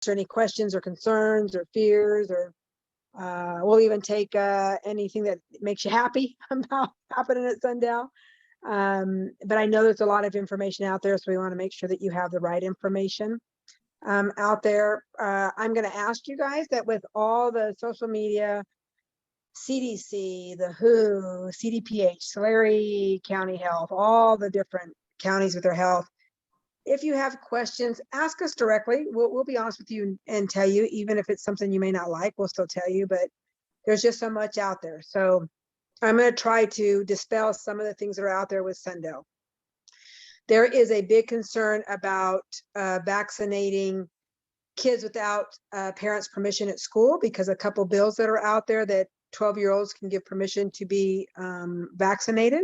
any questions or concerns or fears, or we'll even take anything that makes you happy about happening at Cendel. But I know there's a lot of information out there, so we want to make sure that you have the right information out there. I'm going to ask you guys that with all the social media, CDC, the WHO, CDPH, Tulare County Health, all the different counties with their health, if you have questions, ask us directly. We'll be honest with you and tell you, even if it's something you may not like, we'll still tell you, but there's just so much out there. So I'm going to try to dispel some of the things that are out there with Cendel. There is a big concern about vaccinating kids without parents' permission at school, because a couple bills that are out there that 12-year-olds can give permission to be vaccinated.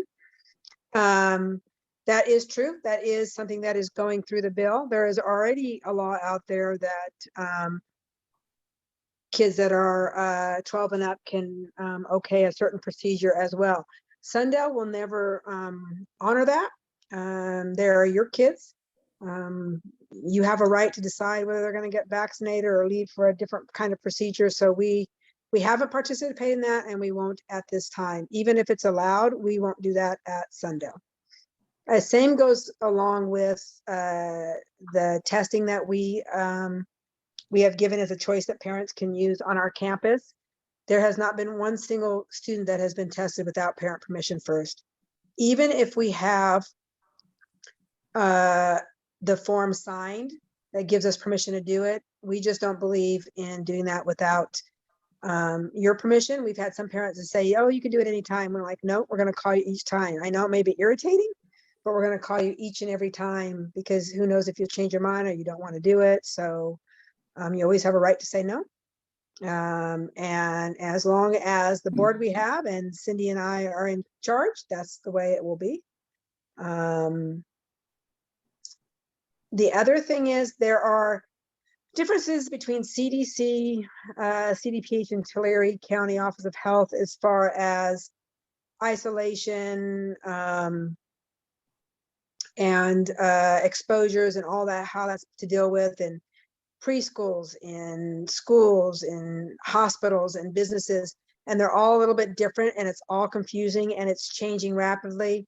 That is true. That is something that is going through the bill. There is already a law out there that kids that are 12 and up can okay a certain procedure as well. Cendel will never honor that. They're your kids. You have a right to decide whether they're going to get vaccinated or leave for a different kind of procedure. So we haven't participated in that, and we won't at this time. Even if it's allowed, we won't do that at Cendel. Same goes along with the testing that we have given as a choice that parents can use on our campus. There has not been one single student that has been tested without parent permission first. Even if we have the form signed that gives us permission to do it, we just don't believe in doing that without your permission. We've had some parents that say, oh, you can do it anytime. We're like, no, we're going to call you each time. I know it may be irritating, but we're going to call you each and every time, because who knows if you'll change your mind or you don't want to do it. So you always have a right to say no. And as long as the board we have and Cindy and I are in charge, that's the way it will be. The other thing is there are differences between CDC, CDPH, and Tulare County Office of Health as far as isolation and exposures and all that, how that's to deal with in preschools, in schools, in hospitals, and businesses. And they're all a little bit different, and it's all confusing, and it's changing rapidly.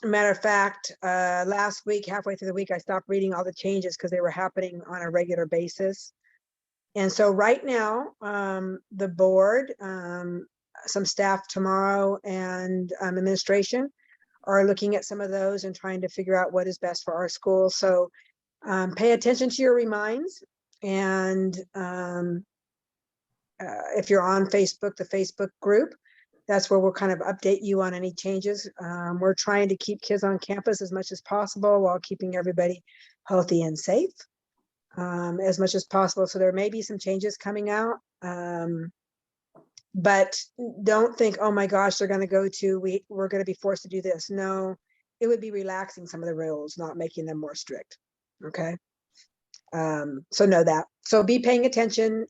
Matter of fact, last week, halfway through the week, I stopped reading all the changes because they were happening on a regular basis. And so right now, the board, some staff tomorrow, and administration are looking at some of those and trying to figure out what is best for our school. So pay attention to your reminds. And if you're on Facebook, the Facebook group, that's where we'll kind of update you on any changes. We're trying to keep kids on campus as much as possible while keeping everybody healthy and safe as much as possible. So there may be some changes coming out, but don't think, oh my gosh, they're going to go to, we're going to be forced to do this. No, it would be relaxing some of the rules, not making them more strict. Okay. So know that. So be paying attention.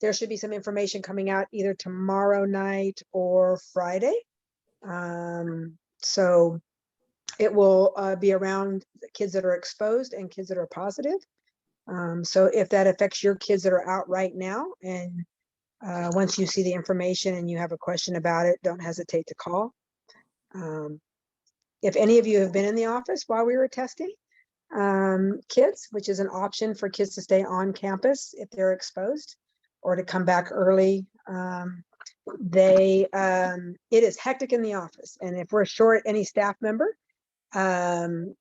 There should be some information coming out either tomorrow night or Friday. So it will be around kids that are exposed and kids that are positive. So if that affects your kids that are out right now, and once you see the information and you have a question about it, don't hesitate to call. If any of you have been in the office while we were testing kids, which is an option for kids to stay on campus if they're exposed, or to come back early. It is hectic in the office. And if we're short any staff member, then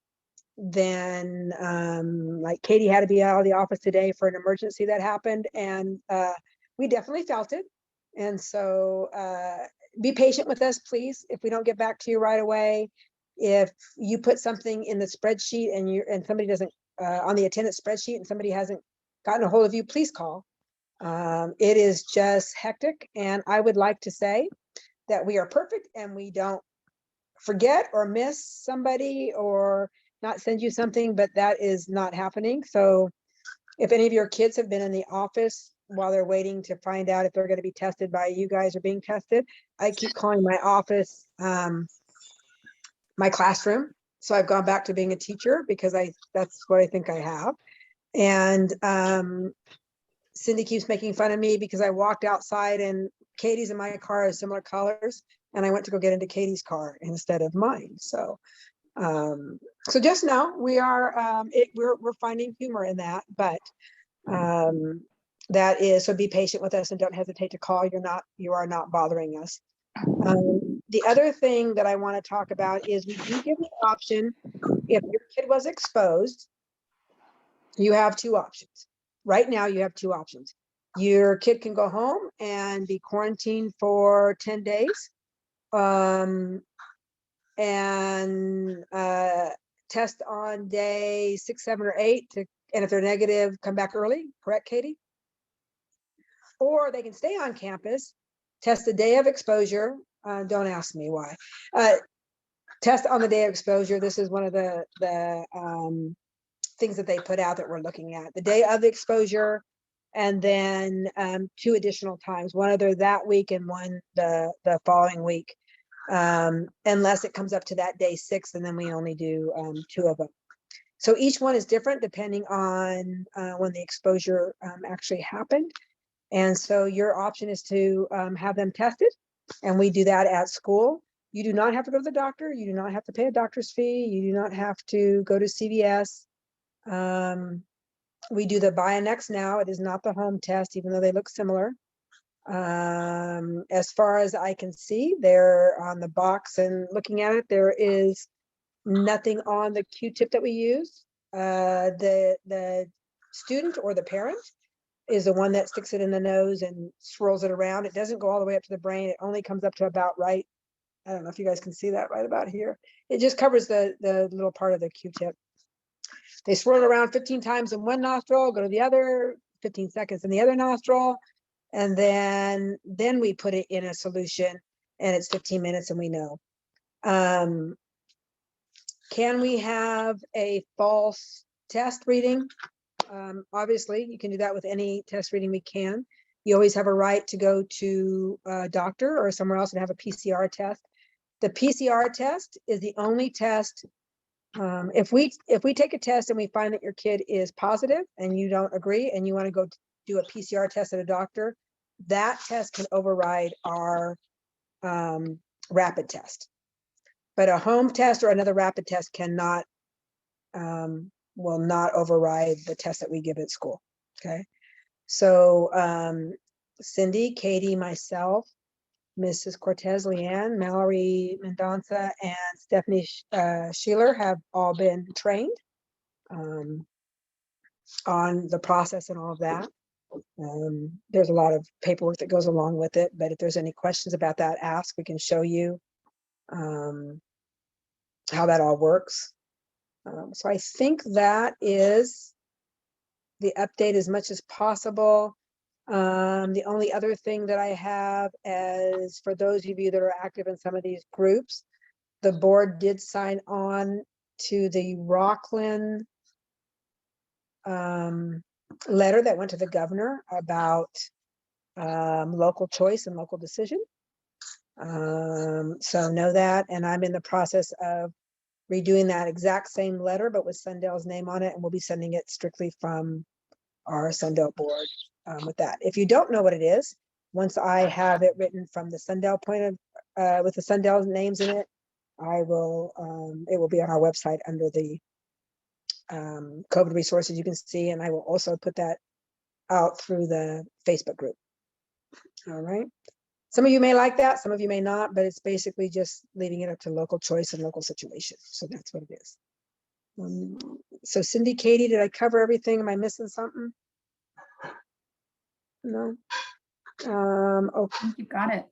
like Katie had to be out of the office today for an emergency that happened, and we definitely felt it. And so be patient with us, please. If we don't get back to you right away, if you put something in the spreadsheet and somebody doesn't on the attendance spreadsheet and somebody hasn't gotten a hold of you, please call. It is just hectic, and I would like to say that we are perfect and we don't forget or miss somebody or not send you something, but that is not happening. So if any of your kids have been in the office while they're waiting to find out if they're going to be tested by you guys or being tested, I keep calling my office my classroom. So I've gone back to being a teacher because that's what I think I have. And Cindy keeps making fun of me because I walked outside and Katie's and my car are similar colors, and I went to go get into Katie's car instead of mine. So so just now we are we're finding humor in that, but that is, so be patient with us and don't hesitate to call. You are not bothering us. The other thing that I want to talk about is we do give the option, if your kid was exposed, you have two options. Right now you have two options. Your kid can go home and be quarantined for 10 days and test on day 6, 7, or 8 and if they're negative, come back early. Correct, Katie? Or they can stay on campus, test the day of exposure. Don't ask me why. Test on the day of exposure. This is one of the things that they put out that we're looking at. The day of exposure, and then 2 additional times, one other that week and one the following week, unless it comes up to that day 6, and then we only do 2 of them. So each one is different depending on when the exposure actually happened. And so your option is to have them tested, and we do that at school. You do not have to go to the doctor. You do not have to pay a doctor's fee. You do not have to go to CVS. We do the Bionex now. It is not the home test, even though they look similar. As far as I can see, they're on the box and looking at it, there is nothing on the Q-tip that we use. The student or the parent is the one that sticks it in the nose and swirls it around. It doesn't go all the way up to the brain. It only comes up to about right. I don't know if you guys can see that right about here. It just covers the little part of the Q-tip. They swirl it around 15 times in one nostril, go to the other, 15 seconds in the other nostril, and then we put it in a solution, and it's 15 minutes, and we know. Can we have a false test reading? Obviously, you can do that with any test reading we can. You always have a right to go to a doctor or somewhere else and have a PCR test. The PCR test is the only test. If we take a test and we find that your kid is positive and you don't agree and you want to go do a PCR test at a doctor, that test can override our rapid test. But a home test or another rapid test cannot, will not override the test that we give at school. Okay. So Cindy, Katie, myself, Mrs. Cortez, Leanne, Mallory Mendonça, and Stephanie Sheeler have all been trained on the process and all of that. There's a lot of paperwork that goes along with it, but if there's any questions about that, ask. We can show you how that all works. So I think that is the update as much as possible. The only other thing that I have is for those of you that are active in some of these groups, the board did sign on to the Rockland letter that went to the governor about local choice and local decision. So know that, and I'm in the process of redoing that exact same letter, but with Cendel's name on it, and we'll be sending it strictly from our Cendel board with that. If you don't know what it is, once I have it written from the Cendel point of, with the Cendel names in it, I will, it will be on our website under the COVID resources you can see, and I will also put that out through the Facebook group. All right. Some of you may like that, some of you may not, but it's basically just leaving it up to local choice and local situation. So that's what it is. So Cindy, Katie, did I cover everything? Am I missing something? No. Okay. You got it.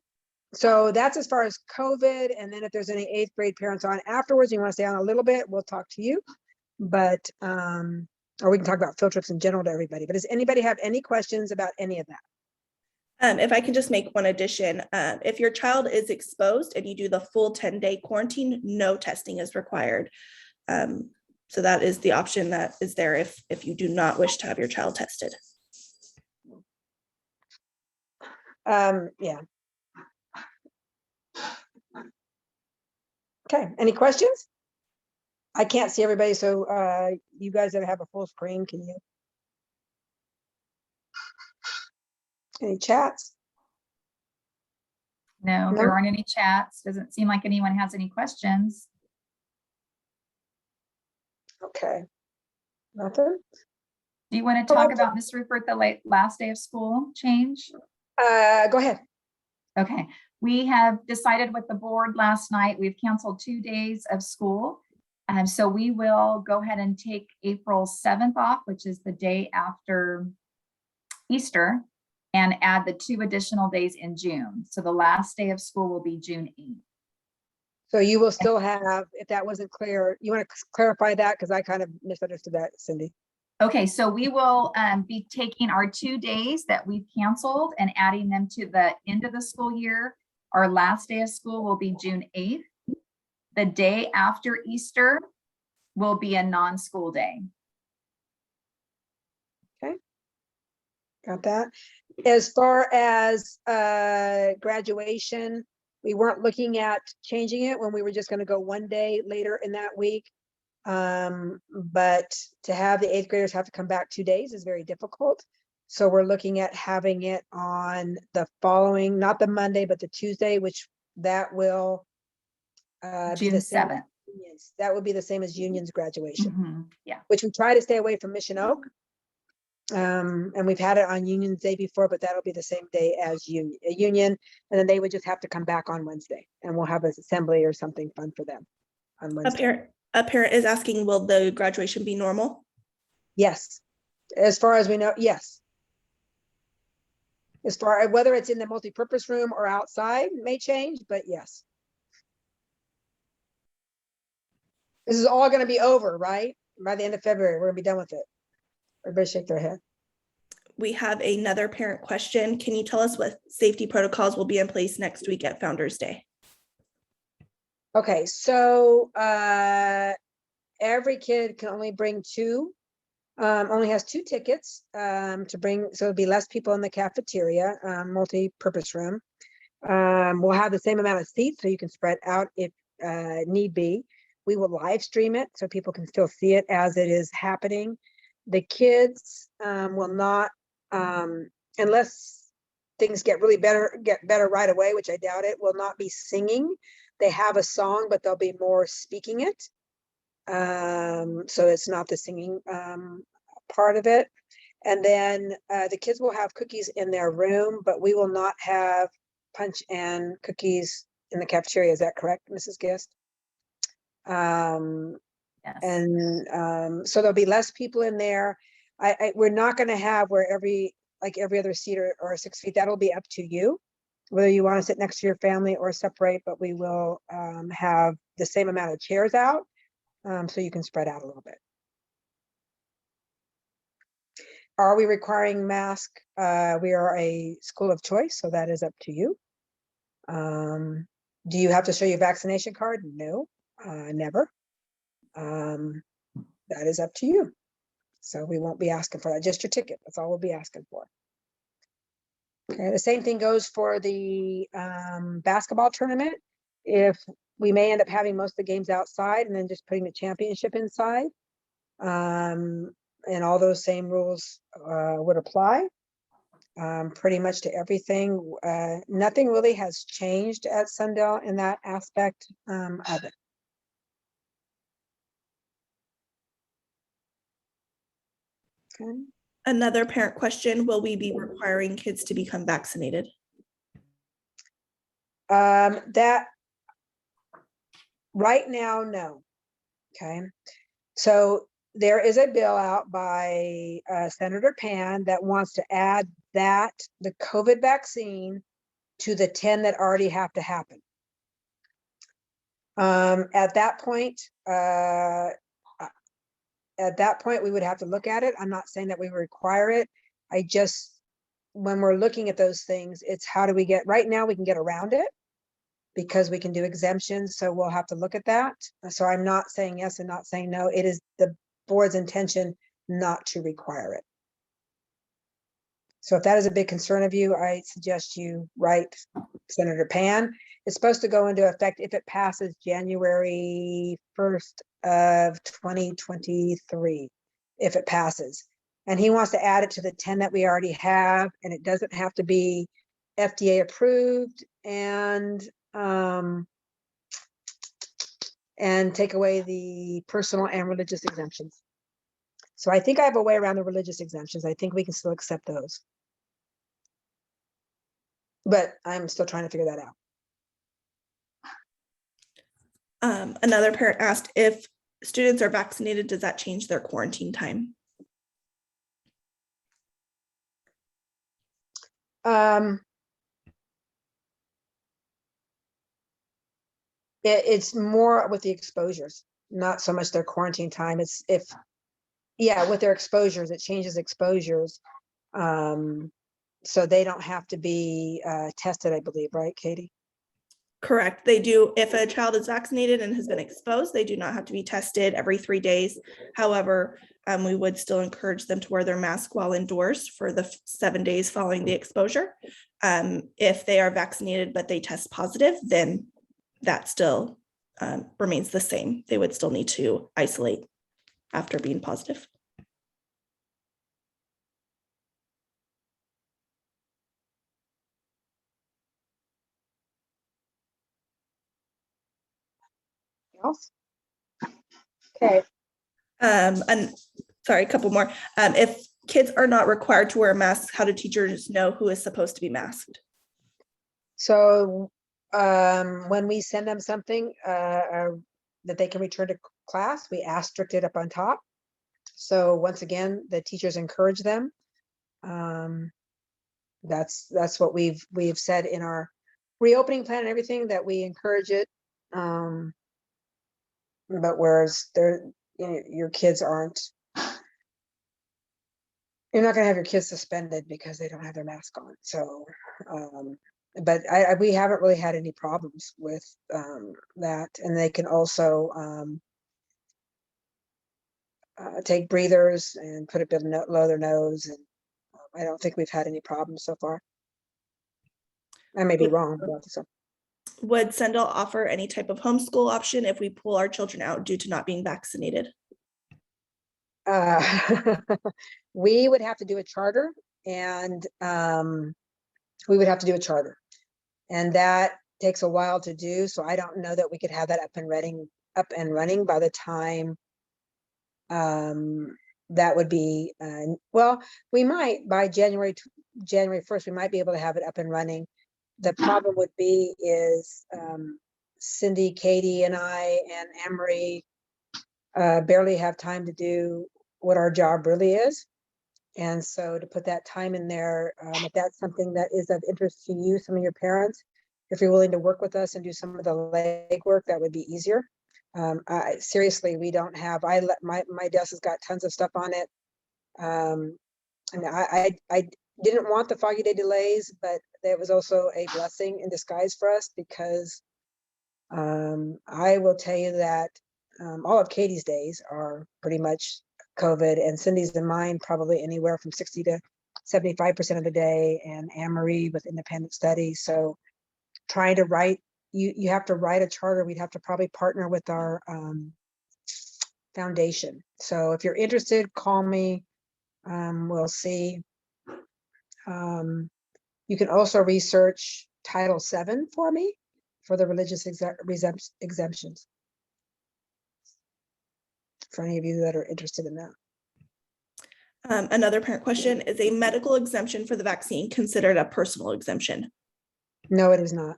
So that's as far as COVID. And then if there's any 8th grade parents on afterwards, you want to stay on a little bit, we'll talk to you. But, or we can talk about field trips in general to everybody. But does anybody have any questions about any of that? If I can just make one addition, if your child is exposed and you do the full 10-day quarantine, no testing is required. So that is the option that is there if you do not wish to have your child tested. Yeah. Okay, any questions? I can't see everybody, so you guys that have a full screen, can you Any chats? No, No? there aren't any chats. Doesn't seem like anyone has any questions. Okay. Nothing? Do you want to Oh, talk about, Ms. Rupert, the last day of school change? Go ahead. Okay, we have decided with the board last night, we've canceled 2 days of school. So we will go ahead and take April 7th off, which is the day after Easter, and add the 2 additional days in June. So the last day of school will be June 8th. So you will still have, if that wasn't clear, you want to clarify that? Because I kind of misunderstood that, Cindy. Okay, so we will be taking our 2 days that we've canceled and adding them to the end of the school year. Our last day of school will be June 8th. The day after Easter will be a non-school day. Okay. Got that. As far as graduation, we weren't looking at changing it when we were just going to go 1 day later in that week. But to have the 8th graders have to come back 2 days is very difficult. So we're looking at having it on the following, not the Monday, but the Tuesday, which that will be June the same. 7th. Yes, that would be the same as Union's graduation, Yeah. which we try to stay away from Mission Oak. And we've had it on Union's Day before, but that'll be the same day as Union. And then they would just have to come back on Wednesday and we'll have an assembly or something fun for them on Wednesday. A parent is asking, will the graduation be normal? Yes. As far as we know, yes. As far as whether it's in the multipurpose room or outside may change, but yes. This is all going to be over, right? By the end of February, we're going to be done with it. Everybody shake their head. We have another parent question. Can you tell us what safety protocols will be in place next week at Founders Day? Okay, so every kid can only bring 2, only has 2 tickets to bring, so it'll be less people in the cafeteria, multi-purpose room. We'll have the same amount of seats so you can spread out if need be. We will live stream it so people can still see it as it is happening. The kids will not, unless things get better right away, which I doubt it, will not be singing. They have a song, but they'll be more speaking it. So it's not the singing part of it. And then the kids will have cookies in their room, but we will not have punch and cookies in the cafeteria. Is that correct, Mrs. Gist? Yes. And so there'll be less people in there. We're not going to have where every other seat or 6 feet. That'll be up to you, whether you want to sit next to your family or separate, but we will have the same amount of chairs out so you can spread out a little bit. Are we requiring mask? We are a school of choice, so that is up to you. Do you have to show your vaccination card? No, never. That is up to you. So we won't be asking for that, just your ticket. That's all we'll be asking for. Okay, the same thing goes for the basketball tournament. If we may end up having most of the games outside and then just putting the championship inside. And all those same rules would apply pretty much to everything. Nothing really has changed at Cendel in that aspect of it. Okay. Another parent question, will we be requiring kids to become vaccinated? That right now, no. Okay. So there is a bill out by Senator Pan that wants to add the COVID vaccine to the 10 that already have to happen. At that point, we would have to look at it. I'm not saying that we require it. When we're looking at those things, it's how do we get, right now we can get around it because we can do exemptions. So we'll have to look at that. So I'm not saying yes and not saying no. It is the board's intention not to require it. So if that is a big concern of you, I suggest you write Senator Pan. It's supposed to go into effect if it passes January 1st of 2023, if it passes. And he wants to add it to the 10 that we already have, and it doesn't have to be FDA approved, and take away the personal and religious exemptions. So I think I have a way around the religious exemptions. I think we can still accept those. But I'm still trying to figure that out. Another parent asked if students are vaccinated, does that change their quarantine time? It's more with the exposures, not so much their quarantine time. It's with their exposures, it changes exposures. So they don't have to be tested, I believe, right, Katie? Correct. They do. If a child is vaccinated and has been exposed, they do not have to be tested every 3 days. However, we would still encourage them to wear their mask while indoors for the 7 days following the exposure. If they are vaccinated, but they test positive, then that still remains the same. They would still need to isolate after being positive. Else? Okay. And sorry, a couple more. If kids are not required to wear masks, how do teachers know who is supposed to be masked? So when we send them something that they can return to class, we asterisk it up on top. So once again, the teachers encourage them. That's what we've said in our reopening plan and everything, that we encourage it. But whereas your kids aren't, you're not going to have your kids suspended because they don't have their mask on. So, but we haven't really had any problems with that. And they can also take breathers and put it below their nose. And I don't think we've had any problems so far. I may be wrong about this. Would Cendel offer any type of homeschool option if we pull our children out due to not being vaccinated? We would have to do a charter, and we would have to do a charter, and that takes a while to do. So I don't know that we could have that up and running by the time that would be well, we might by January 1st, we might be able to have it up and running. The problem would be is Cindy, Katie, and I, and Emery barely have time to do what our job really is. And so to put that time in there, if that's something that is of interest to you, some of your parents, if you're willing to work with us and do some of the legwork, that would be easier. Seriously, we don't have, my desk has got tons of stuff on it. And I didn't want the foggy day delays, but it was also a blessing in disguise for us, because I will tell you that all of Katie's days are pretty much COVID, and Cindy's and mine probably anywhere from 60 to 75% of the day, and Anne-Marie with independent study. So trying to write, you have to write a charter. We'd have to probably partner with our foundation. So if you're interested, call me. We'll see. You can also research Title VII for me for the religious exemptions, for any of you that are interested in that. Another parent question, is a medical exemption for the vaccine considered a personal exemption? No, it is not.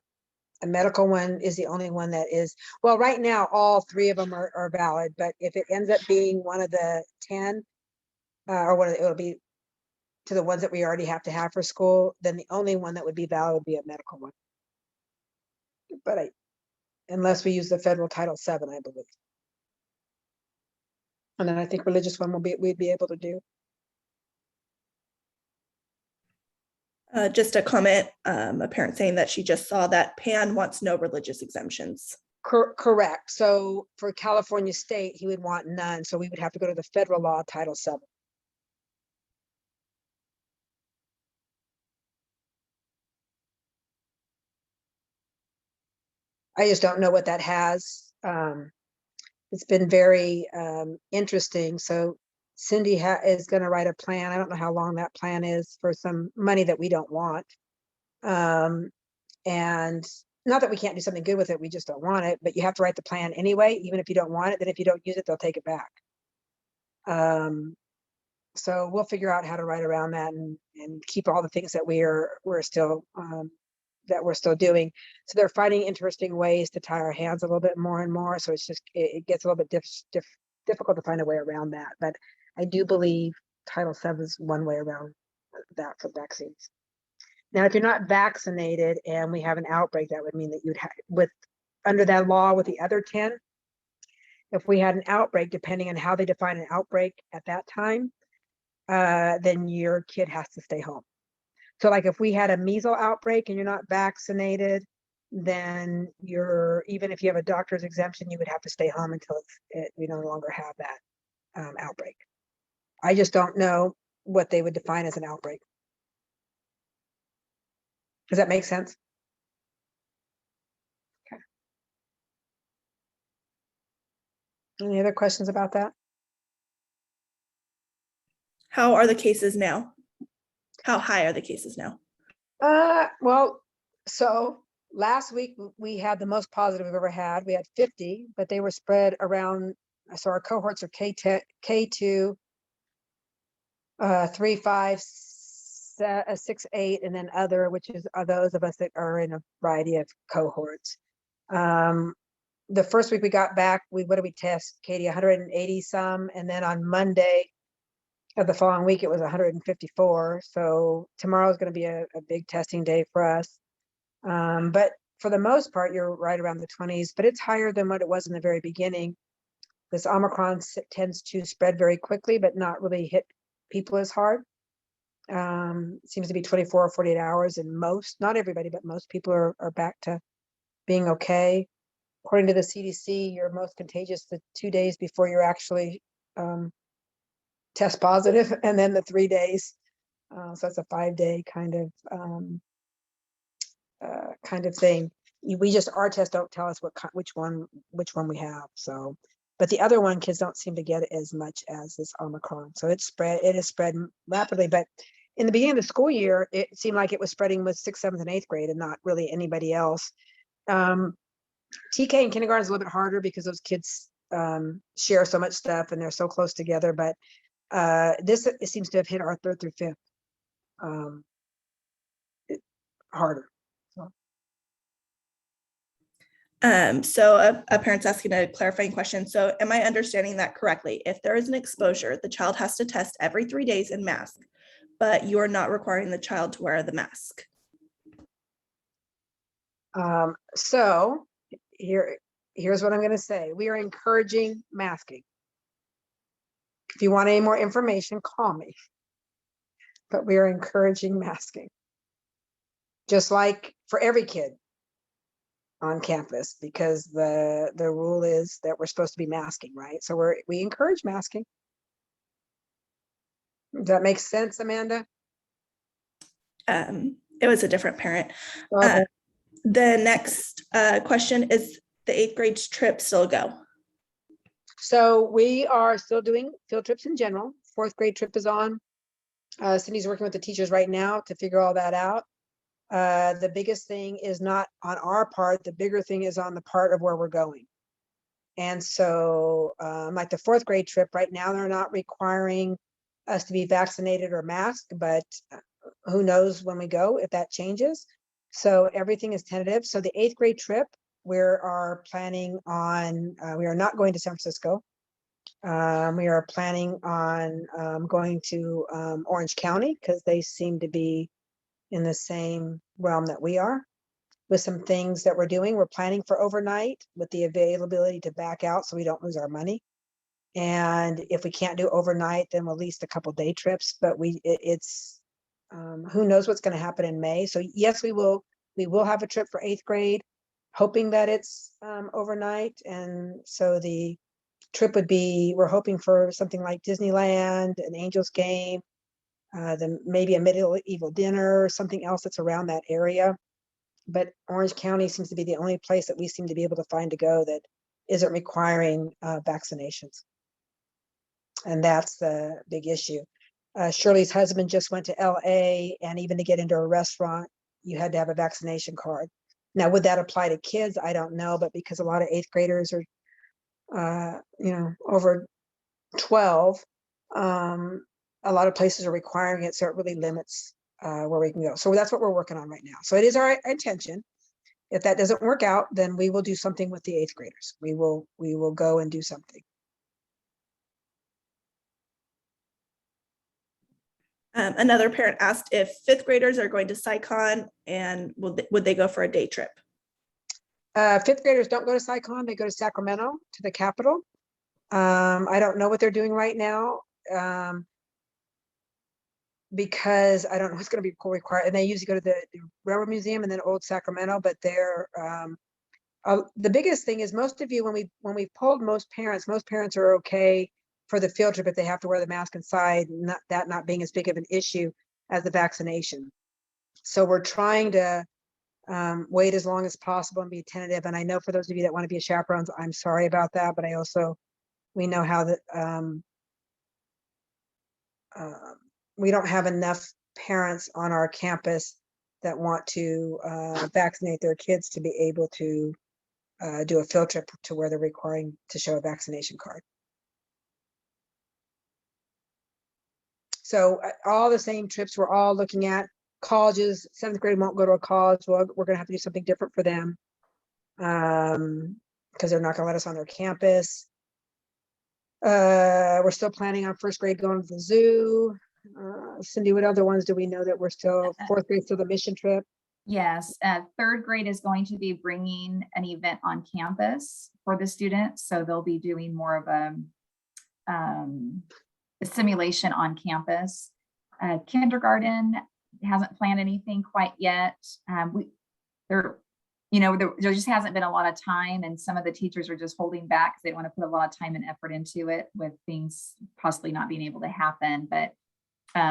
A medical one is the only one that is, well, right now, all 3 of them are valid, but if it ends up being one of the 10, or what it'll be to the ones that we already have to have for school, then the only one that would be valid would be a medical one. But unless we use the federal Title VII, I believe. And then I think religious one we'd be able to do. Just a comment, a parent saying that she just saw that Pan wants no religious exemptions. Correct. So for California state, he would want none. So we would have to go to the federal law, Title VII. I just don't know what that has. It's been very interesting. So Cindy is going to write a plan. I don't know how long that plan is for some money that we don't want. And not that we can't do something good with it, we just don't want it, but you have to write the plan anyway, even if you don't want it. Then if you don't use it, they'll take it back. So we'll figure out how to write around that and keep all the things that we're still doing. So they're finding interesting ways to tie our hands a little bit more and more. So it's just, it gets a little bit difficult to find a way around that. But I do believe Title VII is one way around that for vaccines. Now, if you're not vaccinated and we have an outbreak, that would mean that you'd have, under that law with the other 10, if we had an outbreak, depending on how they define an outbreak at that time, then your kid has to stay home. So like if we had a measles outbreak and you're not vaccinated, then even if you have a doctor's exemption, you would have to stay home until we no longer have that outbreak. I just don't know what they would define as an outbreak. Does that make sense? Okay. Any other questions about that? How are the cases now? How high are the cases now? Well, so last week we had the most positive we've ever had. We had 50, but they were spread around. So our cohorts are K2, 3, 5, 6, 8, and then other, which is those of us that are in a variety of cohorts. The first week we got back, what did we test, Katie? 180 some, and then on Monday of the following week it was 154. So tomorrow is going to be a big testing day for us. But for the most part, you're right around the 20s, but it's higher than what it was in the very beginning. This Omicron tends to spread very quickly, but not really hit people as hard. It seems to be 24 or 48 hours, and not everybody, but most people are back to being okay. According to the CDC, you're most contagious the 2 days before you're actually test positive, and then the 3 days. So it's a 5-day kind of thing. Our tests don't tell us which one we have. So, but the other one, kids don't seem to get it as much as this Omicron. So it has spread rapidly. But in the beginning of the school year, it seemed like it was spreading with 6th, 7th, and 8th grade, and not really anybody else. TK and kindergarten is a little bit harder because those kids share so much stuff and they're so close together. But it seems to have hit our 3rd through 5th harder. So a parent's asking a clarifying question. So am I understanding that correctly? If there is an exposure, the child has to test every 3 days and mask, but you are not requiring the child to wear the mask. So here's what I'm going to say. We are encouraging masking. If you want any more information, call me. But we are encouraging masking. Just like for every kid on campus, because the rule is that we're supposed to be masking, right? So we encourage masking. Does that make sense, Amanda? It was a different parent. Okay. The next question is the 8th grade's trip still go? So we are still doing field trips in general. 4th grade trip is on. Cindy's working with the teachers right now to figure all that out. The biggest thing is not on our part. The bigger thing is on the part of where we're going. And so like the 4th grade trip right now, they're not requiring us to be vaccinated or masked, but who knows when we go, if that changes. So everything is tentative. So the 8th grade trip, we are planning on, we are not going to San Francisco. We are planning on going to Orange County because they seem to be in the same realm that we are. With some things that we're doing, we're planning for overnight with the availability to back out so we don't lose our money. And if we can't do overnight, then we'll at least a couple day trips. But it's who knows what's going to happen in May. So yes, we will have a trip for 8th grade, hoping that it's overnight. And so the trip would be, we're hoping for something like Disneyland, an Angels game, then maybe a medieval dinner or something else that's around that area. But Orange County seems to be the only place that we seem to be able to find to go that isn't requiring vaccinations. And that's the big issue. Shirley's husband just went to LA, and even to get into a restaurant, you had to have a vaccination card. Now, would that apply to kids? I don't know, but because a lot of 8th graders are, over 12, a lot of places are requiring it, so it really limits where we can go. So that's what we're working on right now. So it is our intention. If that doesn't work out, then we will do something with the 8th graders. We will go and do something. Another parent asked if 5th graders are going to SciCon, and would they go for a day trip? 5th graders don't go to SciCon, they go to Sacramento, to the capital. I don't know what they're doing right now, because I don't know what's going to be required. And they usually go to the Railroad Museum and then Old Sacramento, but they're, the biggest thing is most of you, when we polled most parents are okay for the field trip if they have to wear the mask inside, not being as big of an issue as the vaccination. So we're trying to wait as long as possible and be tentative. And I know for those of you that want to be chaperones, I'm sorry about that, but we know how that we don't have enough parents on our campus that want to vaccinate their kids to be able to do a field trip to where they're requiring to show a vaccination card. So all the same trips we're all looking at. Colleges, 7th grade won't go to a college. Well, we're going to have to do something different for them because they're not going to let us on their campus. We're still planning on 1st grade going to the zoo. Cindy, what other ones do we know that we're still 4th grade to the mission trip? Yes, 3rd grade is going to be bringing an event on campus for the students. So they'll be doing more of a simulation on campus. Kindergarten hasn't planned anything quite yet. There just hasn't been a lot of time, and some of the teachers are just holding back because they don't want to put a lot of time and effort into it with things possibly not being able to happen. But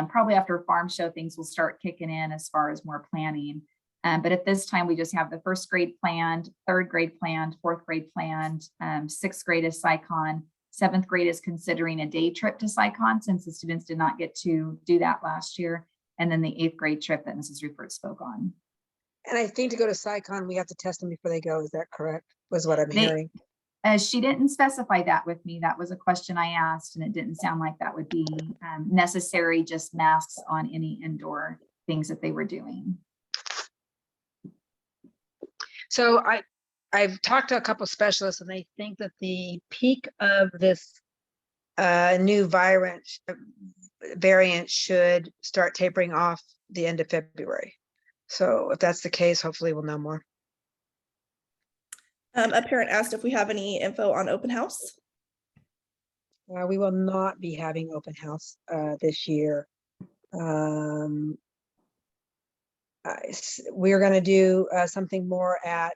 probably after Farm Show, things will start kicking in as far as more planning. But at this time, we just have the 1st grade planned, 3rd grade planned, 4th grade planned, 6th grade is SciCon, 7th grade is considering a day trip to SciCon since the students did not get to do that last year. And then the 8th grade trip that Mrs. Ruppert spoke on. And I think to go to SciCon, we have to test them before they go. Is that correct? Was what I'm hearing. She didn't specify that with me. That was a question I asked, and it didn't sound like that would be necessary, just masks on any indoor things that they were doing. So I've talked to a couple specialists, and they think that the peak of this new variant should start tapering off the end of February. So if that's the case, hopefully we'll know more. A parent asked if we have any info on open house. We will not be having open house this year. We're going to do something more at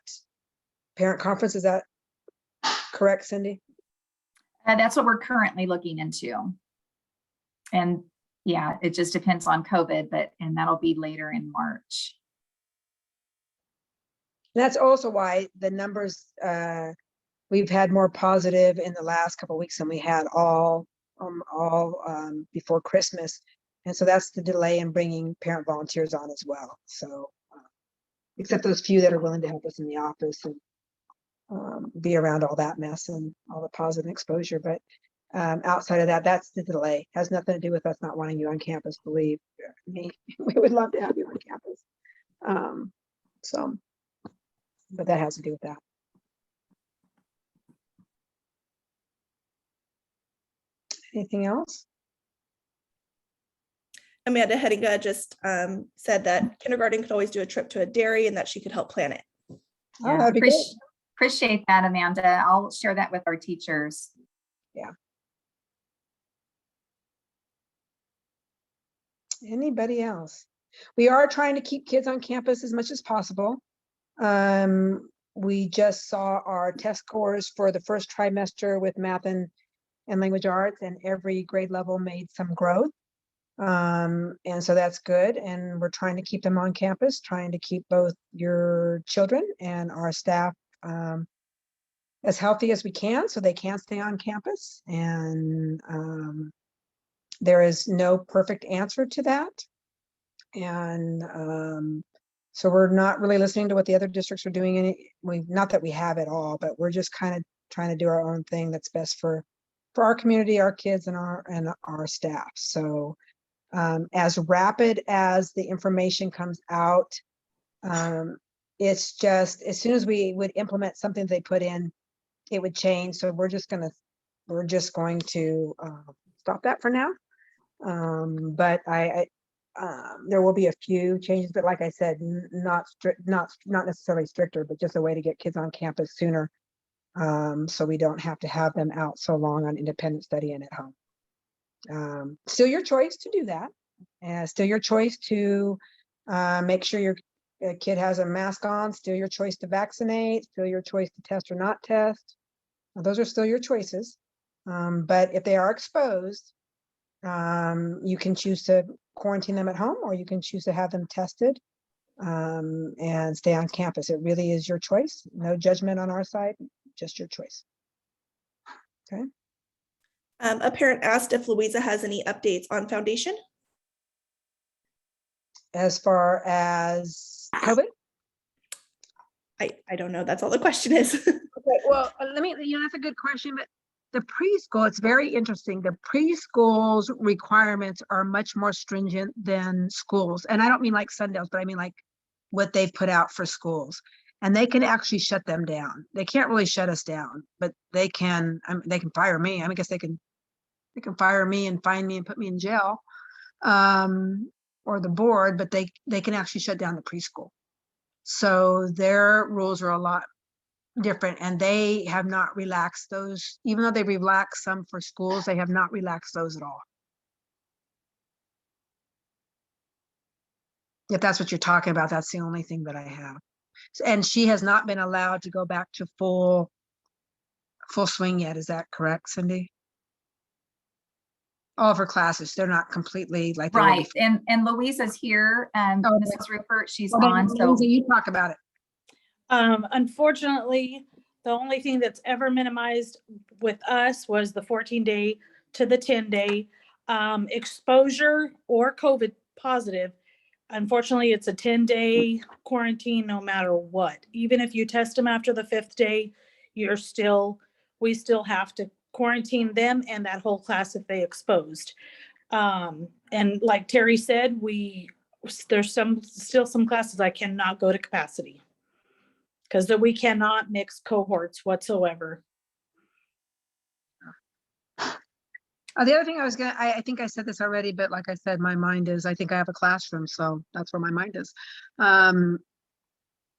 parent conference. Is that correct, Cindy? That's what we're currently looking into. And yeah, it just depends on COVID, and that'll be later in March. That's also why the numbers, we've had more positive in the last couple of weeks than we had all before Christmas. And so that's the delay in bringing parent volunteers on as well. So except those few that are willing to help us in the office and be around all that mess and all the positive exposure. But outside of that, that's the delay. Has nothing to do with us not wanting you on campus, believe me. We would love to have you on campus. But that has to do with that. Anything else? Amanda Hedinga just said that kindergarten could always do a trip to a dairy and that she could help plan it. Oh, that'd be good. Appreciate that, Amanda. I'll share that with our teachers. Yeah. Anybody else? We are trying to keep kids on campus as much as possible. We just saw our test scores for the first trimester with math and language arts, and every grade level made some growth. And so that's good. And we're trying to keep them on campus, trying to keep both your children and our staff as healthy as we can so they can stay on campus. And there is no perfect answer to that. And so we're not really listening to what the other districts are doing. Not that we have it all, but we're just kind of trying to do our own thing that's best for our community, our kids, and our staff. So as rapid as the information comes out, it's just as soon as we would implement something they put in, it would change. So we're just going to stop that for now. But there will be a few changes, but like I said, not necessarily stricter, but just a way to get kids on campus sooner. So we don't have to have them out so long on independent study and at home. Still your choice to do that. And still your choice to make sure your kid has a mask on, still your choice to vaccinate, still your choice to test or not test. Those are still your choices. But if they are exposed, you can choose to quarantine them at home, or you can choose to have them tested and stay on campus. It really is your choice. No judgment on our side, just your choice. Okay. A parent asked if Louisa has any updates on Foundation. As far as COVID? I don't know. That's all the question is. Okay, well, that's a good question, but the preschool, it's very interesting. The preschool's requirements are much more stringent than schools. And I don't mean like Cendel, but I mean like what they've put out for schools. And they can actually shut them down. They can't really shut us down, but they can fire me. I guess they can fire me and fine me and put me in jail, or the board, but they can actually shut down the preschool. So their rules are a lot different, and they have not relaxed those. Even though they relaxed some for schools, they have not relaxed those at all. If that's what you're talking about, that's the only thing that I have. And she has not been allowed to go back to full swing yet. Is that correct, Cindy? All of her classes, they're not completely like they were Right. before. And Louisa's here, and Oh, Mrs. Rupert, she's Well, on. then, So Lindsay, you talk about it. Unfortunately, the only thing that's ever minimized with us was the 14-day to the 10-day exposure or COVID positive. Unfortunately, it's a 10-day quarantine no matter what. Even if you test them after the 5th day, we still have to quarantine them and that whole class if they exposed. And like Terry said, there's still some classes I cannot go to capacity, because we cannot mix cohorts whatsoever. The other thing I think I said this already, but like I said, my mind is, I think I have a classroom, so that's where my mind is.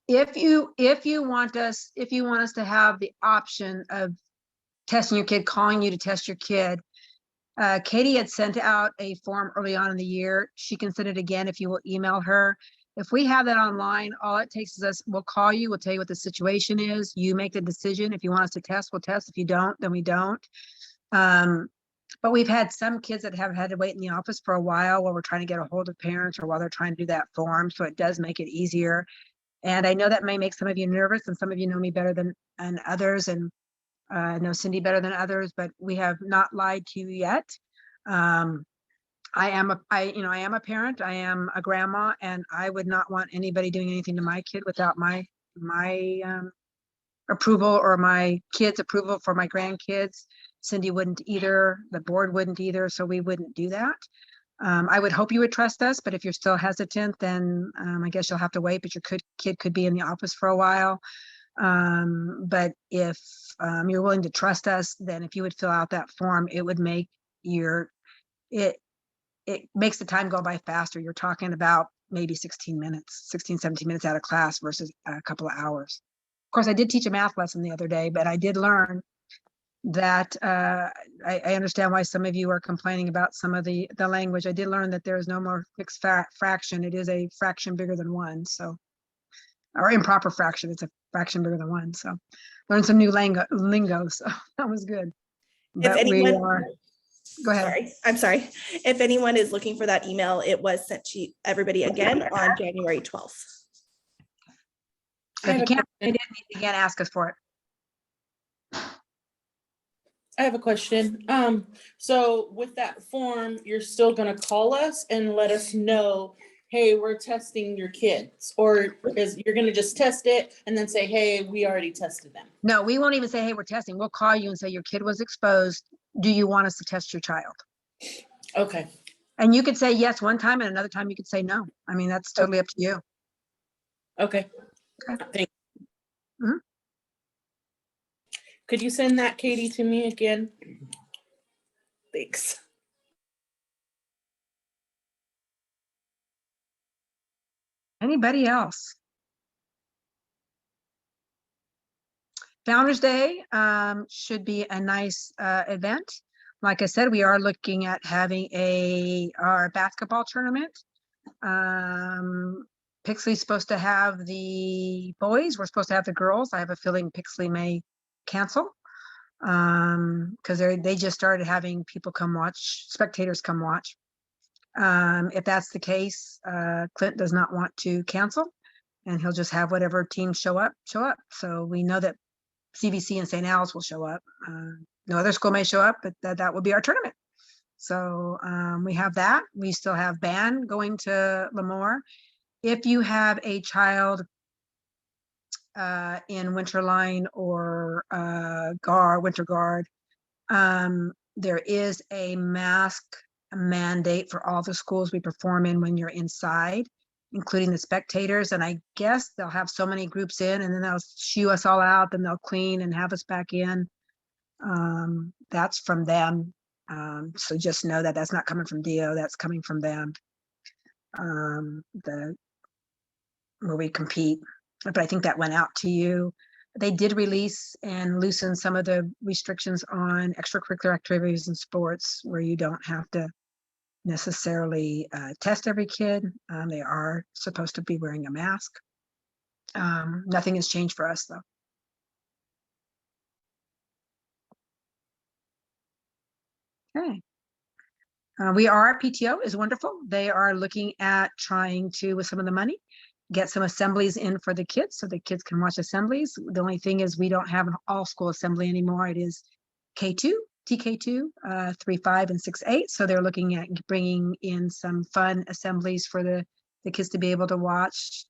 If you want us to have the option of testing your kid, calling you to test your kid, Katie had sent out a form early on in the year. She can send it again if you will email her. If we have that online, all it takes is we'll call you, we'll tell you what the situation is. You make the decision. If you want us to test, we'll test. If you don't, then we don't. But we've had some kids that have had to wait in the office for a while while we're trying to get a hold of parents, or while they're trying to do that form. So it does make it easier. And I know that may make some of you nervous, and some of you know me better than others, and know Cindy better than others, but we have not lied to you yet. I am a parent, I am a grandma, and I would not want anybody doing anything to my kid without my approval, or my kids' approval for my grandkids. Cindy wouldn't either, the board wouldn't either, so we wouldn't do that. I would hope you would trust us, but if you're still hesitant, then I guess you'll have to wait, but your kid could be in the office for a while. But if you're willing to trust us, then if you would fill out that form, it would make it makes the time go by faster. You're talking about maybe 17 minutes out of class versus a couple of hours. Of course, I did teach a math lesson the other day, but I did learn that I understand why some of you are complaining about some of the language. I did learn that there is no more fixed fraction. It is a fraction bigger than 1. So, or improper fraction. It's a fraction bigger than 1. So learned some new lingo. So that was good. But go ahead. I'm sorry. If anyone is looking for that email, it was sent to everybody again on January 12th. So if you can't find it, again, ask us for it. I have a question. So with that form, you're still gonna call us and let us know, hey, we're testing your kids, or is you're gonna just test it and then say, hey, we already tested them? No, we won't even say, hey, we're testing. We'll call you and say your kid was exposed. Do you want us to test your child? Okay, And you could say yes one time and another time you could say no. I mean, that's totally up to you. okay. Okay. Thank. Mhm. Could you send that, Katie, to me again? Thanks. Anybody else? Founder's Day should be a nice event. Like I said, we are looking at having our basketball tournament. Pixley's supposed to have the boys. We're supposed to have the girls. I have a feeling Pixley may cancel because they just started having people come watch, spectators come watch. If that's the case, Clint does not want to cancel, and he'll just have whatever teams show up. So we know that CVC and St. Al's will show up. No other school may show up, but that will be our tournament. So we have that. We still have band going to Lemoore. If you have a child in Winterline or Winter Guard, there is a mask mandate for all the schools we perform in when you're inside, including the spectators. And I guess they'll have so many groups in and then they'll shoo us all out, then they'll clean and have us back in. That's from them. So just know that that's not coming from DO, that's coming from them. Where we compete. But I think that went out to you. They did release and loosen some of the restrictions on extracurricular activities and sports where you don't have to necessarily test every kid. They are supposed to be wearing a mask. Nothing has changed for us though. Okay. PTO is wonderful. They are looking at trying to, with some of the money, get some assemblies in for the kids so the kids can watch assemblies. The only thing is we don't have an all school assembly anymore. It is K2, TK2, 3, 5, and 6, 8. So they're looking at bringing in some fun assemblies for the kids to be able to watch.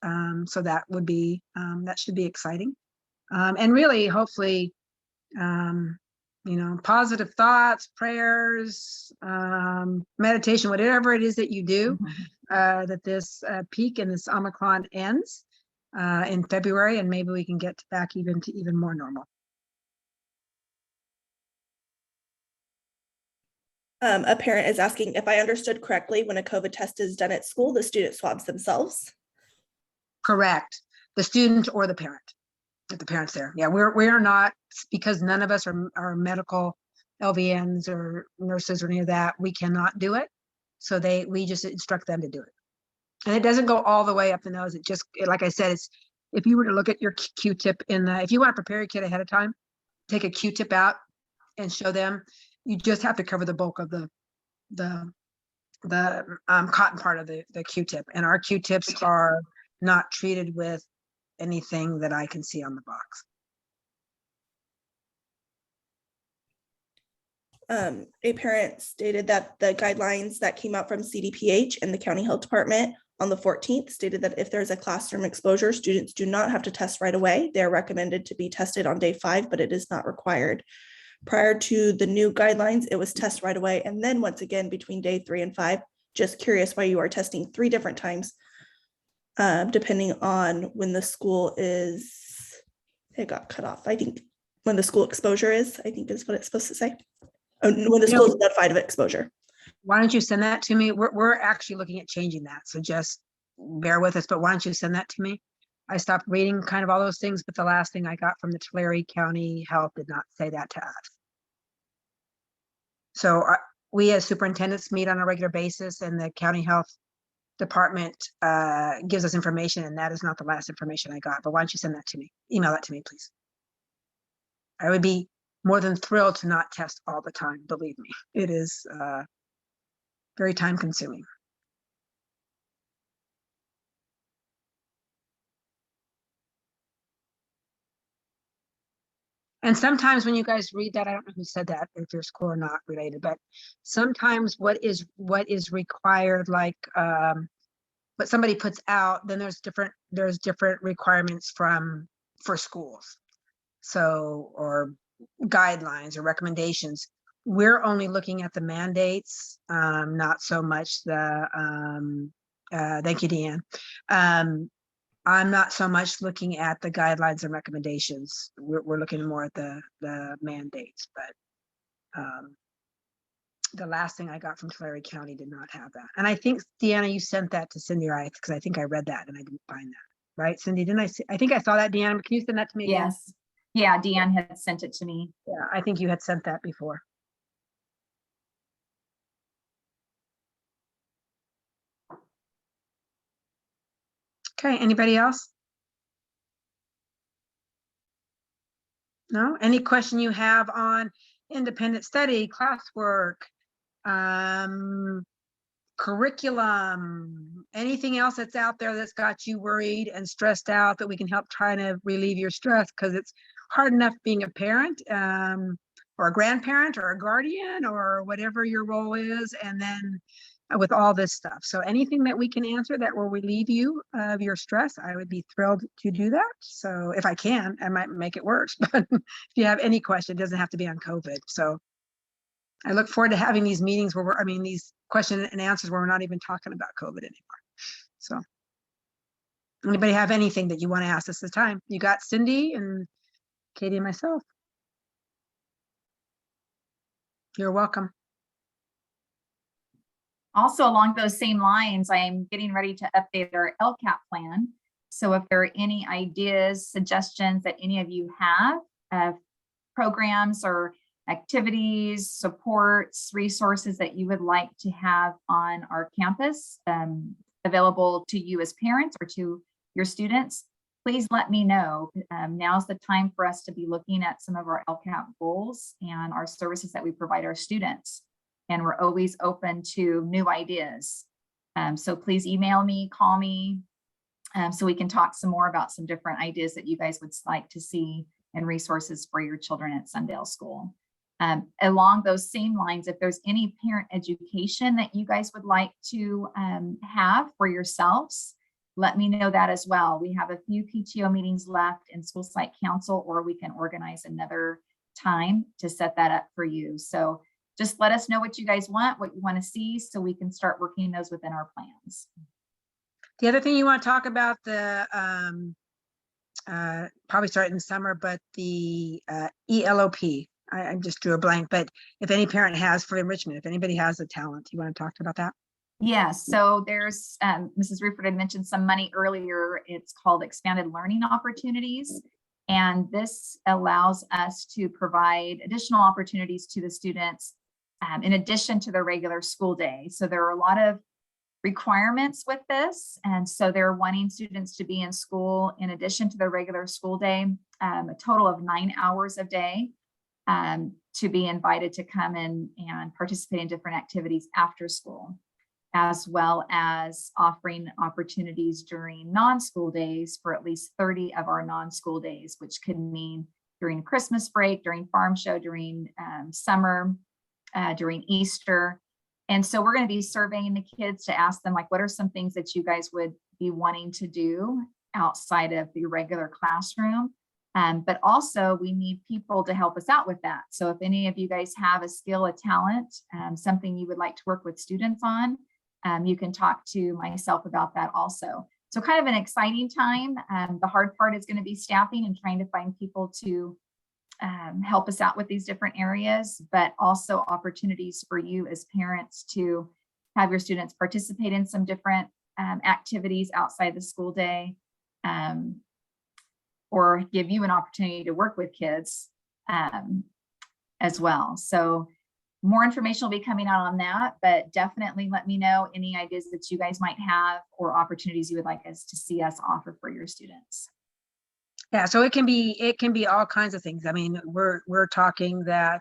So that would be, that should be exciting. And really, hopefully, positive thoughts, prayers, meditation, whatever it is that you do, that this peak and this Omicron ends in February, and maybe we can get back even to even more normal. A parent is asking if I understood correctly, when a COVID test is done at school, the student swabs themselves. Correct. The student or the parent. If the parent's there. Yeah, we're not, because none of us are medical LVNs or nurses or any of that. We cannot do it. So we just instruct them to do it. And it doesn't go all the way up the nose. It just, like I said, it's, if you were to look at your Q-tip if you want to prepare your kid ahead of time, take a Q-tip out and show them. You just have to cover the bulk of the cotton part of the Q-tip. And our Q-tips are not treated with anything that I can see on the box. A parent stated that the guidelines that came out from CDPH and the county health department on the 14th stated that if there's a classroom exposure, students do not have to test right away. They're recommended to be tested on day 5, but it is not required. Prior to the new guidelines, it was test right away. And then once again, between day 3 and 5, just curious why you are testing 3 different times, depending on when the school is, it got cut off. I think when the school exposure is, I think is what it's supposed to say. When the school is notified of exposure. Why don't you send that to me? We're actually looking at changing that. So just bear with us, but why don't you send that to me? I stopped reading kind of all those things, but the last thing I got from the Tulare County Health did not say that to us. So we as superintendents meet on a regular basis, and the county health department gives us information, and that is not the last information I got. But why don't you send that to me? Email that to me, please. I would be more than thrilled to not test all the time. Believe me, it is very time consuming. And sometimes when you guys read that, I don't know who said that, if your school or not related, but sometimes what is required, like what somebody puts out, then there's different requirements for schools. So, or guidelines or recommendations. We're only looking at the mandates, not so much the thank you, Deanne. I'm not so much looking at the guidelines and recommendations. We're looking more at the mandates, but the last thing I got from Tulare County did not have that. And I think, Deanna, you sent that to Cindy, right? Because I think I read that and I didn't find that. Right, Cindy? Didn't I see? I think I saw that, Deanna. Can you send that to me again? Yes. Yeah, Deanne had sent it to me. Yeah, I think you had sent that before. Okay, anybody else? No? Any question you have on independent study, classwork, curriculum, anything else that's out there that's got you worried and stressed out that we can help try to relieve your stress? Because it's hard enough being a parent, or a grandparent or a guardian or whatever your role is, and then with all this stuff. So anything that we can answer that will relieve you of your stress, I would be thrilled to do that. So if I can, I might make it worse, but if you have any question, it doesn't have to be on COVID. So I look forward to having these meetings where these question and answers where we're not even talking about COVID anymore. So anybody have anything that you want to ask? This is the time. You got Cindy and Katie and myself. You're welcome. Also, along those same lines, I am getting ready to update our LCAP plan. So if there are any ideas, suggestions that any of you have of programs or activities, supports, resources that you would like to have on our campus, available to you as parents or to your students, please let me know. Now's the time for us to be looking at some of our LCAP goals and our services that we provide our students. And we're always open to new ideas. So please email me, call me, so we can talk some more about some different ideas that you guys would like to see and resources for your children at Cendel School. Along those same lines, if there's any parent education that you guys would like to have for yourselves, let me know that as well. We have a few PTO meetings left in School Site Council, or we can organize another time to set that up for you. So just let us know what you guys want, what you want to see, so we can start working those within our plans. The other thing you want to talk about, the probably start in the summer, but the ELOP. I just drew a blank, but if any parent has for enrichment, if anybody has a talent, you want to talk about that? Yes, so there's, Mrs. Rufford had mentioned some money earlier. It's called Expanded Learning Opportunities. And this allows us to provide additional opportunities to the students in addition to the regular school day. So there are a lot of requirements with this. And so they're wanting students to be in school in addition to the regular school day, a total of 9 hours a day, to be invited to come in and participate in different activities after school, as well as offering opportunities during non-school days for at least 30 of our non-school days, which could mean during Christmas break, during farm show, during summer, during Easter. And so we're going to be surveying the kids to ask them, like, what are some things that you guys would be wanting to do outside of the regular classroom? But also we need people to help us out with that. So if any of you guys have a skill, a talent, something you would like to work with students on, you can talk to myself about that also. So kind of an exciting time. The hard part is going to be staffing and trying to find people to help us out with these different areas, but also opportunities for you as parents to have your students participate in some different activities outside the school day, or give you an opportunity to work with kids as well. So more information will be coming out on that, but definitely let me know any ideas that you guys might have or opportunities you would like us to see us offer for your students. Yeah, so it can be all kinds of things. I mean, we're talking that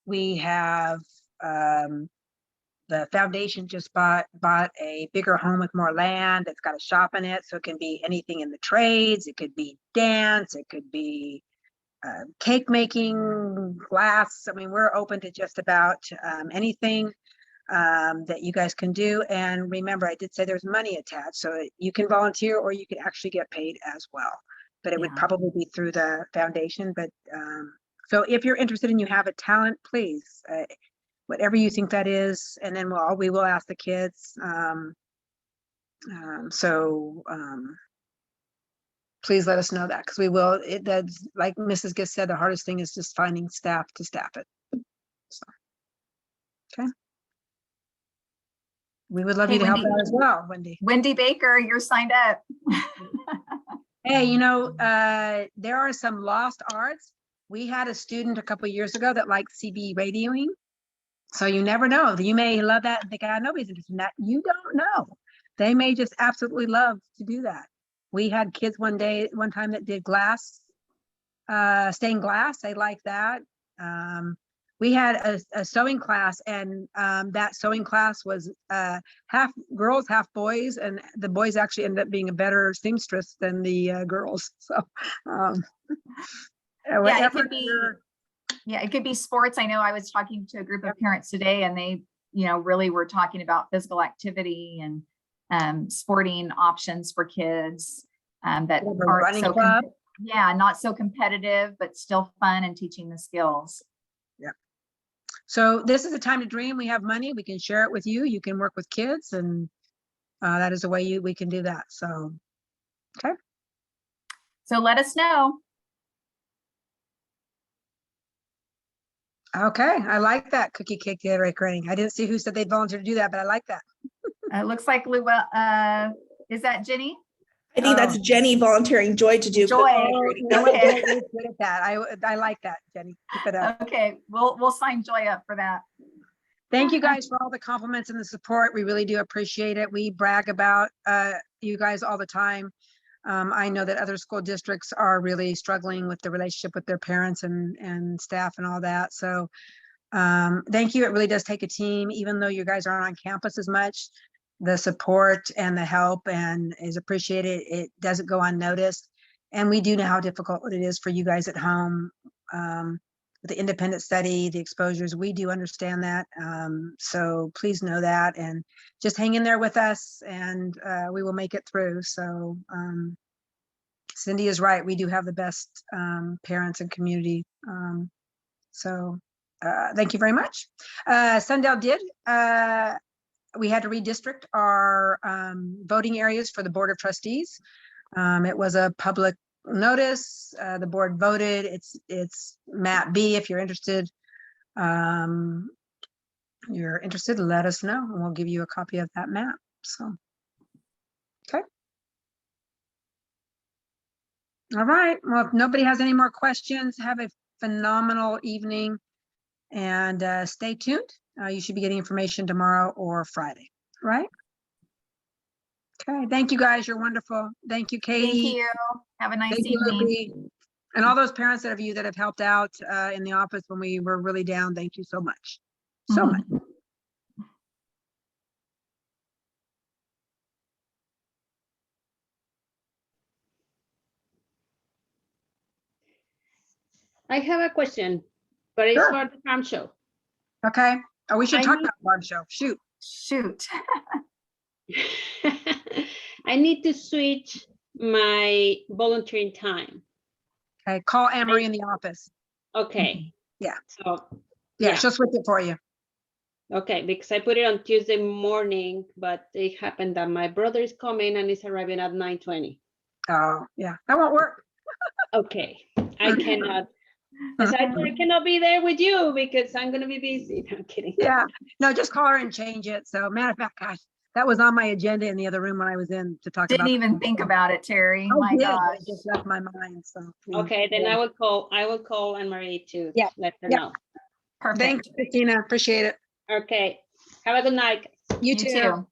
we have the foundation just bought a bigger home with more land. It's got a shop in it, so it can be anything in the trades. It could be dance. It could be cake making, glass. I mean, we're open to just about anything that you guys can do. And remember, I did say there's money attached, so you can volunteer or you can actually get paid as well. But it would Yeah. probably be through the foundation. But so if you're interested and you have a talent, please, whatever you think that is, and then we will ask the kids. Please let us know that, because we will. That's like Mrs. Giss said, the hardest thing is just finding staff to staff it. So, okay. We would love Hey, you to help Wendy. out as well, Wendy. Wendy Baker, you're signed up. Hey, there are some lost arts. We had a student a couple of years ago that liked CB radioing. So you never know. You may love that and think, nobody's interested in that. You don't know. They may just absolutely love to do that. We had kids one time that did glass, stained glass. They like that. We had a sewing class, and that sewing class was half girls, half boys, and the boys actually ended up being a better seamstress than the girls. So Yeah, it could be. Yeah, it could be sports. I know I was talking to a group of parents today, and they, really were talking about physical activity and sporting options for kids that aren't so not so competitive, but still fun and teaching the skills. Yeah. So this is a time to dream. We have money. We can share it with you. You can work with kids, and that is a way we can do that. So, okay. So let us know. Okay, I like that cookie cake decorating. I didn't see who said they'd volunteer to do that, but I like that. It looks like is that Jenny? I think that's Jenny volunteering Joy to do. Joy. Okay. Good at that. I like that, Jenny. Keep it up. Okay, we'll sign Joy up for that. Thank you guys for all the compliments and the support. We really do appreciate it. We brag about you guys all the time. I know that other school districts are really struggling with the relationship with their parents and staff and all that. So thank you. It really does take a team, even though you guys aren't on campus as much. The support and the help and is appreciated. It doesn't go unnoticed. And we do know how difficult it is for you guys at home. The independent study, the exposures, we do understand that. So please know that, and just hang in there with us, and we will make it through. So Cindy is right. We do have the best parents and community. Thank you very much. Cendel did. We had to redistrict our voting areas for the Board of Trustees. It was a public notice. The board voted. It's map B. If you're interested, let us know, and we'll give you a copy of that map. So, okay. All right. Well, if nobody has any more questions, have a phenomenal evening, and stay tuned. You should be getting information tomorrow or Friday, right? Okay, thank you guys. You're wonderful. Thank you, Katie. Thank you. Have a nice Thank you, evening. Libby. And all those parents that have helped out in the office when we were really down. Thank you so much. So much. I have a question, but it's Sure. for the farm show. Okay. Oh, we should I talk need- about the farm show. Shoot. I need to switch my volunteering time. Okay. Call Anne-Marie in the office. Okay. Yeah. So, Yeah, yeah. she'll switch it for you. Okay, because I put it on Tuesday morning, but it happened that my brother is coming and is arriving at 9:20. Oh, yeah. That won't work. Okay, I cannot. I cannot be there with you because I'm gonna be busy. No, I'm kidding. Yeah. No, just call her and change it. So, matter of fact, gosh, that was on my agenda in the other room when I was in to talk about. Didn't even think about it, Terry. I My did, but gosh. it just left my mind. So. Okay, then I will call Anne-Marie to Yeah. let her Yeah. know. Perfect. Thanks, Christina. Appreciate it. Okay, have a good night. You You too. too.